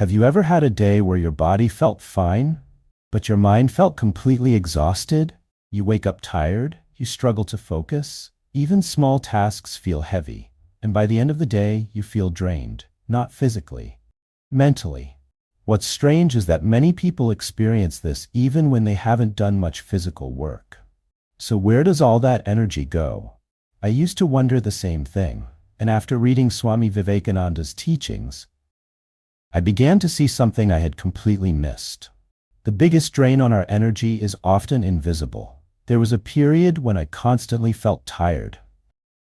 Have you ever had a day where your body felt fine, but your mind felt completely exhausted? You wake up tired, you struggle to focus, even small tasks feel heavy, and by the end of the day, you feel drained, not physically, mentally. What's strange is that many people experience this even when they haven't done much physical work. So where does all that energy go? I used to wonder the same thing, and after reading Swami Vivekananda's teachings, I began to see something I had completely missed. The biggest drain on our energy is often invisible. There was a period when I constantly felt tired.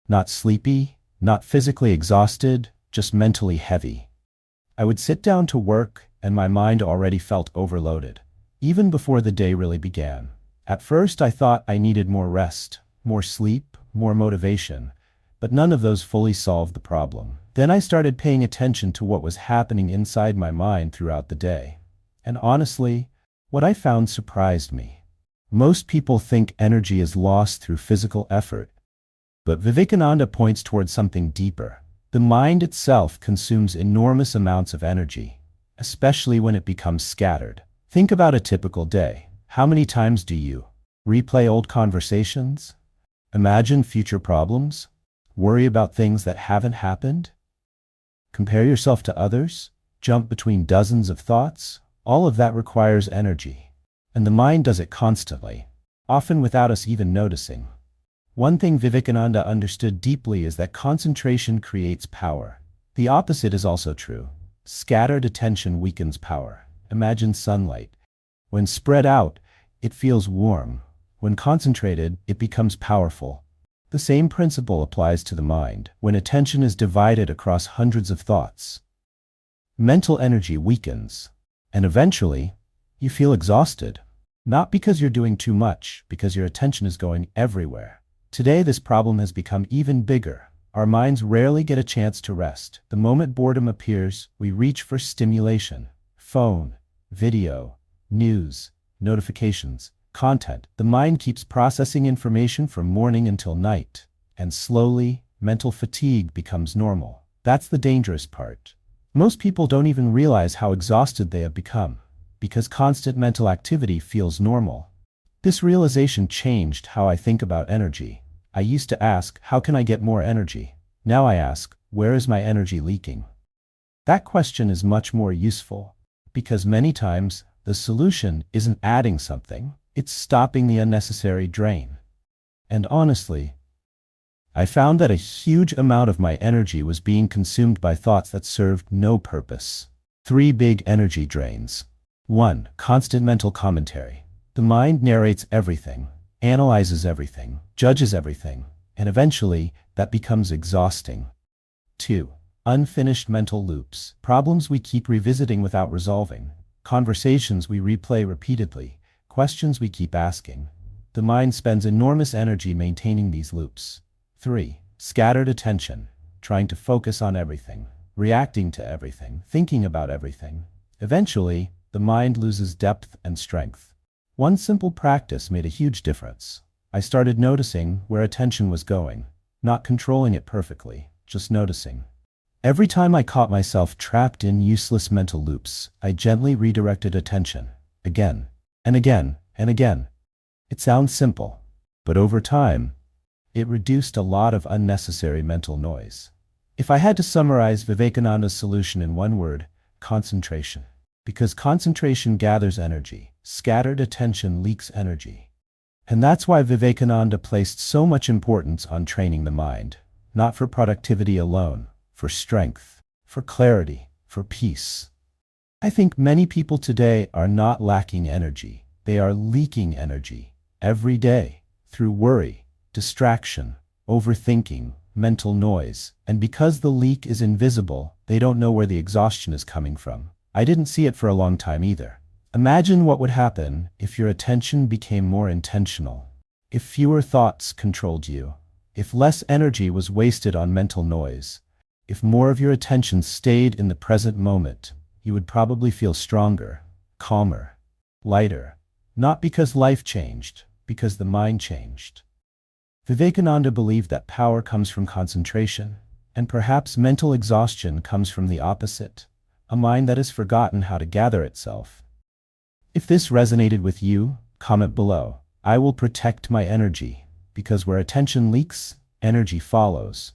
Not sleepy, not physically exhausted, just mentally heavy. I would sit down to work, and my mind already felt overloaded, even before the day really began. At first I thought I needed more rest, more sleep, more motivation, but none of those fully solved the problem. Then I started paying attention to what was happening inside my mind throughout the day. And honestly, what I found surprised me. Most people think energy is lost through physical effort, but Vivekananda points towards something deeper. The mind itself consumes enormous amounts of energy, especially when it becomes scattered. Think about a typical day. How many times do you replay old conversations? Imagine future problems? Worry about things that haven't happened? Compare yourself to others? Jump between dozens of thoughts? All of that requires energy. And the mind does it constantly, often without us even noticing. One thing Vivekananda understood deeply is that concentration creates power. The opposite is also true. Scattered attention weakens power. Imagine sunlight. When spread out, it feels warm. When concentrated, it becomes powerful. The same principle applies to the mind. When attention is divided across hundreds of thoughts, mental energy weakens, and eventually, you feel exhausted. Not because you're doing too much, because your attention is going everywhere. Today this problem has become even bigger. Our minds rarely get a chance to rest. The moment boredom appears, we reach for stimulation. Phone, video, news, notifications, content. The mind keeps processing information from morning until night, and slowly, mental fatigue becomes normal. That's the dangerous part. Most people don't even realize how exhausted they have become, because constant mental activity feels normal. This realization changed how I think about energy. I used to ask, how can I get more energy? Now I ask, where is my energy leaking? That question is much more useful, because many times, the solution isn't adding something, it's stopping the unnecessary drain. And honestly, I found that a huge amount of my energy was being consumed by thoughts that served no purpose. 3 big energy drains. 1. Constant mental commentary. The mind narrates everything, analyzes everything, judges everything, and eventually, that becomes exhausting. 2. Unfinished mental loops. Problems we keep revisiting without resolving. Conversations we replay repeatedly. Questions we keep asking. The mind spends enormous energy maintaining these loops. 3. Scattered attention. Trying to focus on everything, reacting to everything, thinking about everything. Eventually, the mind loses depth and strength. One simple practice made a huge difference. I started noticing where attention was going, not controlling it perfectly, just noticing. Every time I caught myself trapped in useless mental loops, I gently redirected attention, again, and again, and again. It sounds simple, but over time, it reduced a lot of unnecessary mental noise. If I had to summarize Vivekananda's solution in one word, concentration. Because concentration gathers energy, scattered attention leaks energy. And that's why Vivekananda placed so much importance on training the mind, not for productivity alone, for strength, for clarity, for peace. I think many people today are not lacking energy, they are leaking energy, every day, through worry, distraction, overthinking, mental noise, and because the leak is invisible, they don't know where the exhaustion is coming from. I didn't see it for a long time either. Imagine what would happen if your attention became more intentional, if fewer thoughts controlled you, if less energy was wasted on mental noise, if more of your attention stayed in the present moment. You would probably feel stronger, calmer, lighter, not because life changed, because the mind changed. Vivekananda believed that power comes from concentration, and perhaps mental exhaustion comes from the opposite, a mind that has forgotten how to gather itself. If this resonated with you, comment below. I will protect my energy, because where attention leaks, energy follows.